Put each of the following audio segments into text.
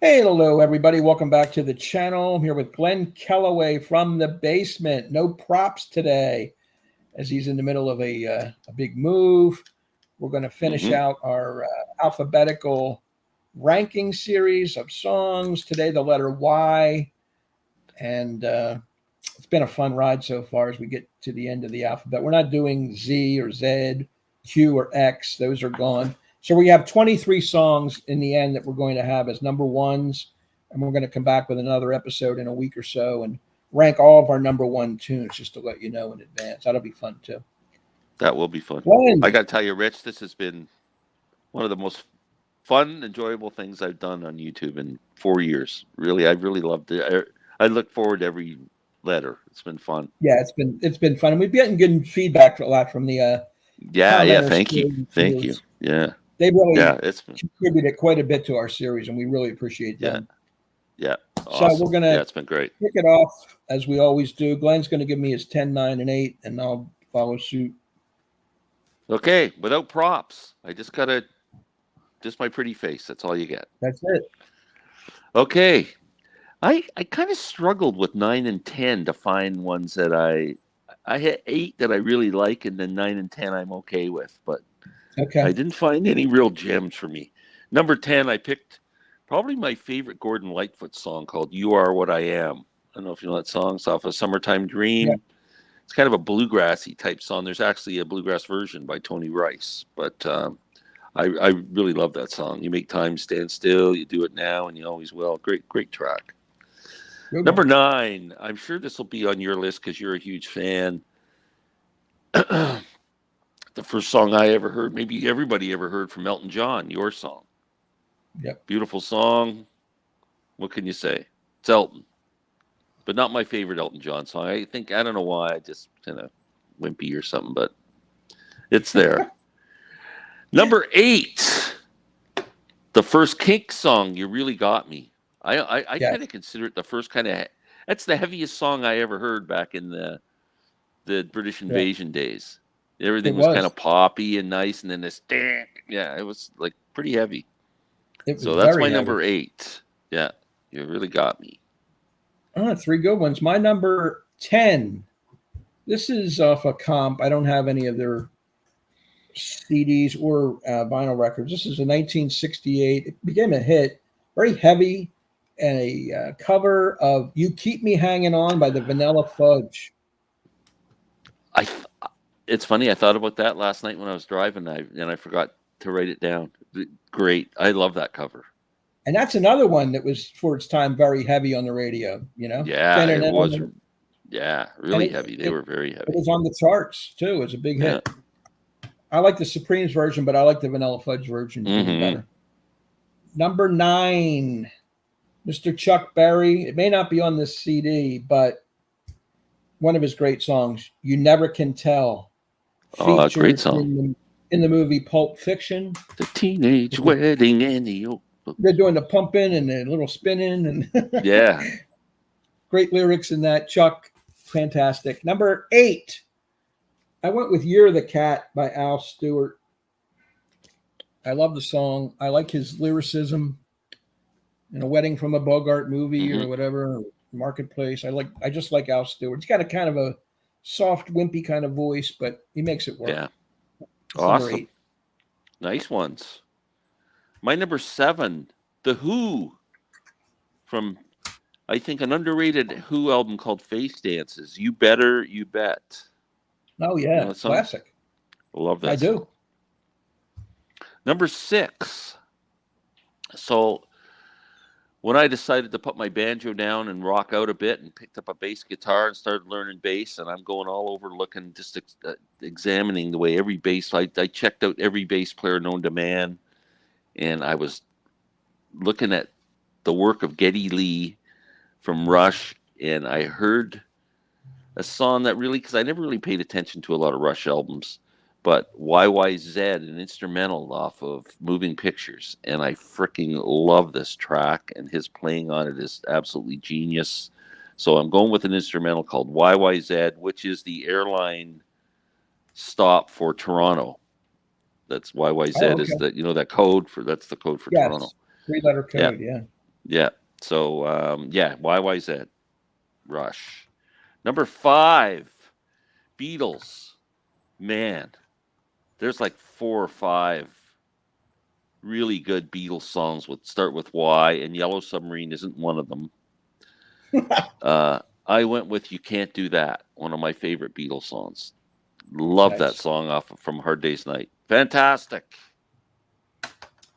Hey, hello, everybody. Welcome back to the channel. I'm here with Glen Kellaway from the basement. No props today, as he's in the middle of a big move. We're going to finish hmm out our alphabetical ranking series of songs. Today, the letter Y. And it's been a fun ride so far as we get to the end of the alphabet. We're not doing Z or Z, Q or X. Those are gone. So we have 23 songs in the end that we're going to have as number ones. And we're going to come back with another episode in a week or so and rank all of our number one tunes just to let you know in advance. That'll be fun too. That will be fun. I Glenn, got to tell you, Rich, this has been one of the most fun, enjoyable things I've done on YouTube in 4 years. Really, I've really loved it. I look forward to every letter. It's been fun. yeah, it's been fun. And we've been getting good feedback a lot from the Yeah. commenters, Thank you. Yeah, they really yeah. It's been, contributed quite a bit to our series, and we really appreciate yeah, them. yeah. So we're Awesome. going Yeah, to it's been great. kick it off as we always do. Glenn's going to give me his 10, 9, and 8, and I'll follow suit. Okay, without props, I just gotta just my pretty face. That's all you get. That's it. Okay, I kind of struggled with 9 and 10 to find ones that I had eight that I really like, and then 9 and 10 I'm okay with, but I Okay. didn't find any real gems for me. Number 10, I picked probably my favorite Gordon Lightfoot song called "You Are What I Am." I don't know if you know that song. It's off of "Summertime Yeah. Dream." It's kind of a bluegrassy type song. There's actually a bluegrass version by Tony Rice, but I really love that song. You make time stand still. You do it now, and you always will. Great track. Good Number one. 9, I'm sure this will be on your list because you're a huge fan. The first song I ever heard, maybe everybody ever heard from Elton John, Your Song. Yep. Beautiful song. What can you say? It's Elton, but not my favorite Elton John song. I don't know why. I just kind of wimpy or something, but it's there. Number 8, the first Kink song, You Really Got Me. I Yes. kind of consider it the first kind of, that's the heaviest song I ever heard back in the British Yeah. invasion days. It Everything was kind was. of poppy and nice, and then this, yeah, it was like pretty heavy. It was So that's very my heavy. number 8. Yeah, you really got me. Three good ones. My number 10. This is off a comp. I don't have any of their CDs or vinyl records. This is a 1968. It became a hit. Very heavy. And a cover of "You Keep Me Hanging On" by the Vanilla Fudge. I, it's funny. I thought about that last night when I was driving, and I forgot to write it down. Great, I love that cover. And that's another one that was for its time very heavy on the radio, Yeah, and it was. it, Yeah, really heavy. They it, were very it heavy. was on the charts too. It was a big Yeah. hit. I like the Supremes version, but I like the Vanilla Fudge version even hmm better. Number 9, Mr. Chuck Berry. It may not be on this CD, but one of his great songs, "You Never Can Tell," Oh, great featured song. in the movie Pulp Fiction. The teenage wedding and the old. They're doing the pumping and the little spinning and Yeah. great lyrics in that. Chuck, fantastic. Number 8, I went with "You're the Cat" by Al Stewart. I love the song. I like his lyricism. In A Wedding from a Bogart movie hmm or whatever, Marketplace. I just like Al Stewart. He's got a kind of a soft, wimpy kind of voice, but he makes it work. Yeah. It's number Awesome. 8. Nice ones. My number 7, The Who, from I think an underrated Who album called Face Dances. You Better, You Bet. Oh You know yeah, that song? classic. I love I that song. do. Number 6. So when I decided to put my banjo down and rock out a bit and picked up a bass guitar and started learning bass, and I'm going all over looking, just examining the way every bass, I checked out every bass player known to man, and I was looking at the work of Geddy Lee from Rush, and I heard a song that really, because I never really paid attention to a lot of Rush albums, but YYZ, an instrumental off of Moving Pictures, and I freaking love this track, and his playing on it is absolutely genius. So I'm going with an instrumental called YYZ, which is the airline stop for Toronto. That's Oh, YYZ is okay. that, that code for, that's the code for Toronto. Yes. 3-letter Yeah, code. Yeah. Yeah. So, YYZ, Rush. Number 5, Beatles. Man, there's like 4 or 5 really good Beatles songs with start with Y, and Yellow Submarine isn't one of them. I went with You Can't Do That, one of my favorite Beatles songs. Love that Nice. song off from Hard Day's Night. Fantastic.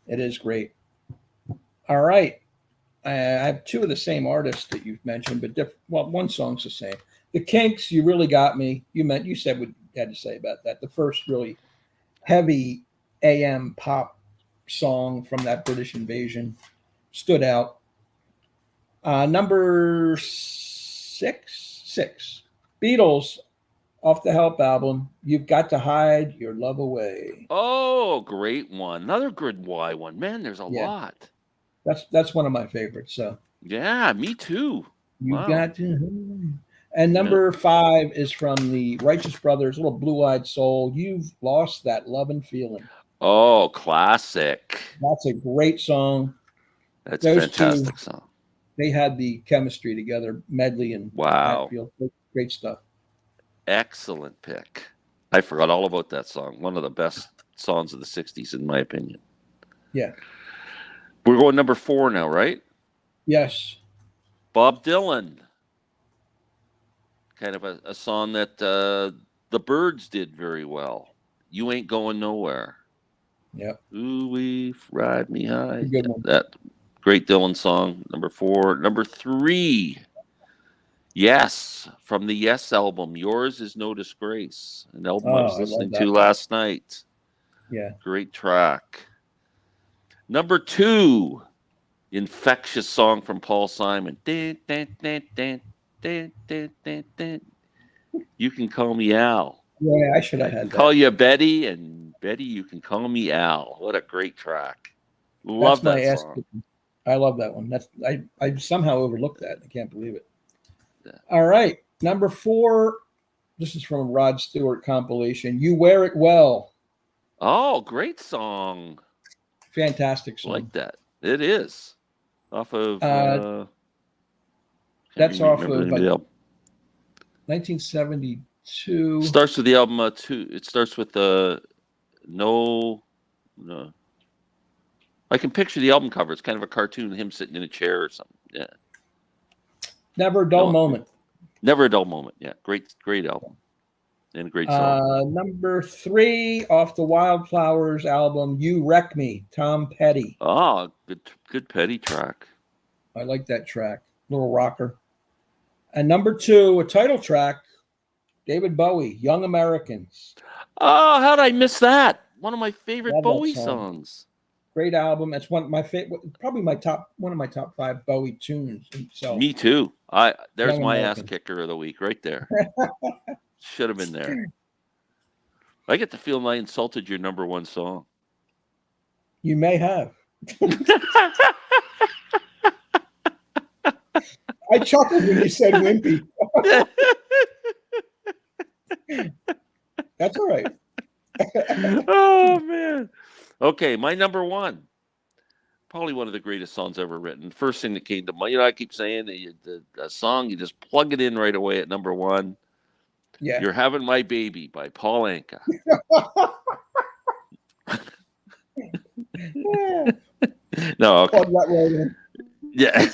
It is great. All right. I have two of the same artists that you've mentioned, but one song's the same. The Kinks, You Really Got Me. You said what you had to say about that. The first really heavy AM pop song from that British invasion stood out. Number six, Beatles, off the Help album. You've Got to Hide Your Love Away. Oh, great one. Another good Y one. Man, there's a lot. That's one of my favorites. So yeah, me too. You Wow. got to. And number 5 is from the Righteous Brothers, Little Blue-Eyed Soul. You've Lost That Love and Feeling. Oh, classic. That's a great song. That's a fantastic song. They had the chemistry together, Medley and wow. Hatfield. Great stuff. Excellent pick. I forgot all about that song. One of the best songs of the 60s, in my opinion. Yeah. We're going number 4 now, right? Yes. Bob Dylan. Kind of a song that the Byrds did very well. You Ain't Going Nowhere. Yep. Ooh, we ride me high. Good one. That great Dylan song. Number 4. Number 3. Yes, from the Yes album. Yours Is No Disgrace. An album I was listening to last night. Yeah. Great track. Number 2. Infectious song from Paul Simon. Dun, dun, dun, dun, dun, dun, dun, dun. You Can Call Me Al. Yeah, I should have had that. Call you Betty, and Betty, You Can Call Me Al. What a great track. Love that song. I love that one. I somehow overlooked that. I can't believe it. Yeah. All right. Number 4. This is from a Rod Stewart compilation. You Wear It Well. Oh, great song. Fantastic song. Like that. It is. Off of that's off of 1972. Starts with the album it starts with no. I can picture the album cover. It's kind of a cartoon of him sitting in a chair or something. Yeah. Never a Dull Moment. Never a Dull Moment. Yeah. Great album. And a great song. Number 3 off the Wildflowers album, You Wreck Me, Tom Petty. Oh, good Petty track. I like that track. Little rocker. And number 2, a title track, David Bowie, Young Americans. Oh, how'd I miss that? One of my favorite Bowie songs. Great album. It's one of my favorite, probably one of my top 5 Bowie tunes himself. Me too. There's my ass kicker of the week right there. Should have been there. I get the feeling I insulted your number 1 song. You may have. I chuckled when you said wimpy. That's all right. Oh, man. Okay, my number 1. Probably one of the greatest songs ever written. First thing that came to mind. I keep saying the song, you just plug it in right away at number 1. Yeah. You're Having My Baby by Paul Anka. No, okay. Plug that right in. Yeah.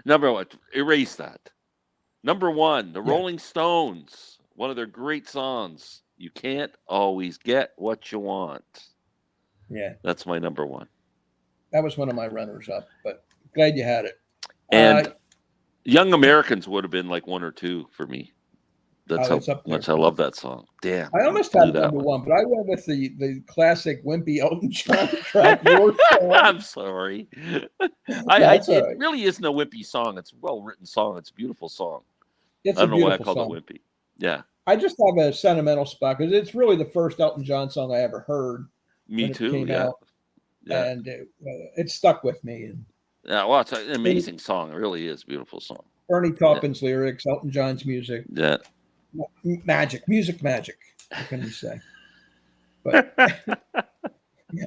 Number 1, erase that. Number 1, the Rolling Stones. One of their great songs. You Can't Always Get What You Want. Yeah. That's my number 1. That was one of my runners up, but glad you had it. And Young Americans would have been like 1 or 2 for me. That's how much I love that song. Damn. I almost had number 1, but I went with the classic wimpy Elton John track. I'm sorry. It really isn't a wimpy song. It's a well-written song. It's a beautiful song. I don't know why I called it wimpy. Yeah. I just have a sentimental spot because it's really the first Elton John song I ever heard. Me too. Yeah. And it stuck with me. And yeah, well, it's an amazing song. It really is a beautiful song. Bernie Taupin's lyrics, Elton John's music. Yeah. Magic. What can you say? But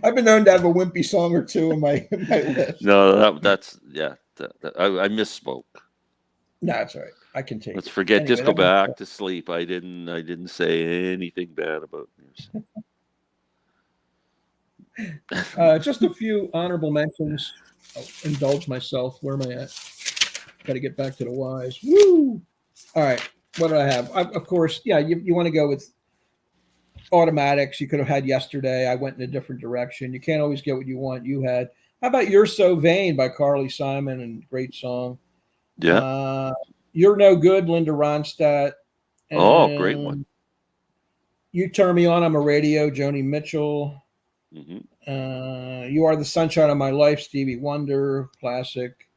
I've been known to have a wimpy song or two in my list. No, that's yeah. I misspoke. No, it's all right. I can take Let's it. forget. Anyway, Just go back to sleep. I didn't say anything bad about you. Just a few honorable mentions. I'll indulge myself. Where am I at? Got to get back to the whys. Woo! All right. What do I have? Of course, yeah, you want to go with automatics. You could have had Yesterday. I went in a different direction. You can't always get what you want. You had. How about You're So Vain by Carly Simon, and great song. Yeah. You're No Good, Linda Ronstadt. Great one. You Turn Me On, I'm a Radio, Joni Mitchell. Mm-hmm. You Are the Sunshine of My Life, Stevie Wonder, classic.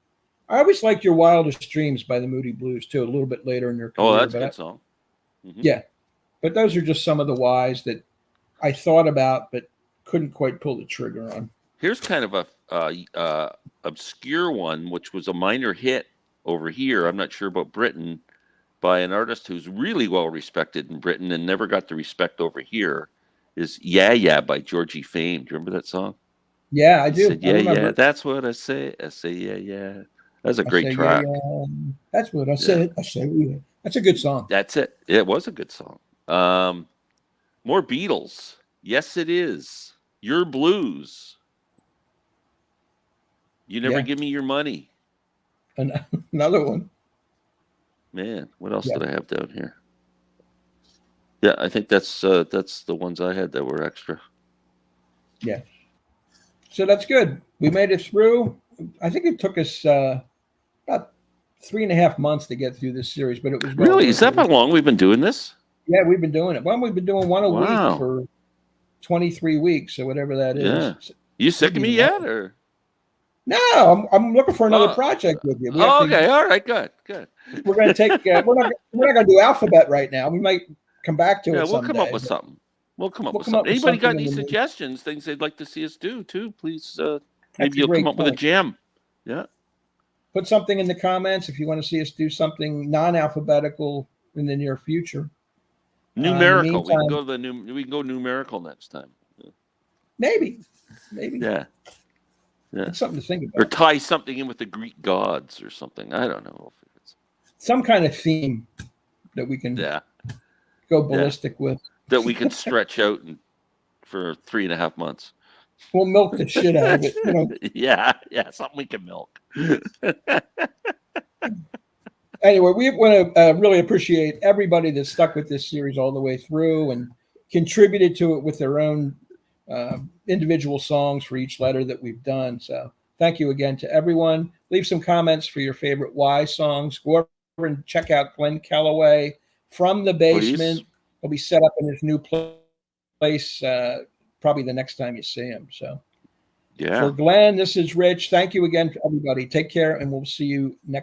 I always liked Your Wildest Dreams by the Moody Blues, too, a little bit later in their career. Oh, that's a good song. Mm-hmm. Yeah. But those are just some of the whys that I thought about but couldn't quite pull the trigger on. Here's kind of a obscure one, which was a minor hit over here. I'm not sure about Britain, by an artist who's really well respected in Britain and never got the respect over here. Is Yeah Yeah by Georgie Fame. Do you remember that song? Yeah, I do. Said, yeah, yeah, that's what I say. I say, yeah, yeah. That's a great track. Yeah. That's what I said. I say, yeah. That's a good song. That's it. It was a good song. More Beatles. Yes, it is. Your Blues. You Never Give Me Your Money. Another one. Man, what else did I have down here? Yeah, I think that's the ones I had that were extra. Yeah. So that's good. We made it through. I think it took us about 3.5 months to get through this series, but it was really. Is that how long we've been doing this? Yeah, we've been doing it. Well, we've been doing one a week for 23 weeks, or whatever that is. Yeah. You sick of me yet, or? No, I'm looking for another project with you. Okay, all right, good. We're going to take. We're not going to do alphabet right now. We might come back to it. Yeah, we'll come up with something. We'll come up with something. Anybody got any suggestions, things they'd like to see us do too? Please, maybe you'll come up with a gem. Yeah. Put something in the comments if you want to see us do something non-alphabetical in the near future. Numerical. We can go to we can go numerical next time. Yeah. Maybe. Yeah. It's something to think about. Or tie something in with the Greek gods or something. I don't know. Some kind of theme that we can go ballistic with. That we can stretch out for 3.5 months. We'll milk the shit out of it. You know? Yeah, something we can milk. Anyway, we want to really appreciate everybody that stuck with this series all the way through and contributed to it with their own individual songs for each letter that we've done. So thank you again to everyone. Leave some comments for your favorite Why songs. Go over and check out Glen Kellaway from the Basement. Please. He'll be set up in his new place probably the next time you see him. So for Glenn, this is Rich. Thank you again to everybody. Take care, and we'll see you next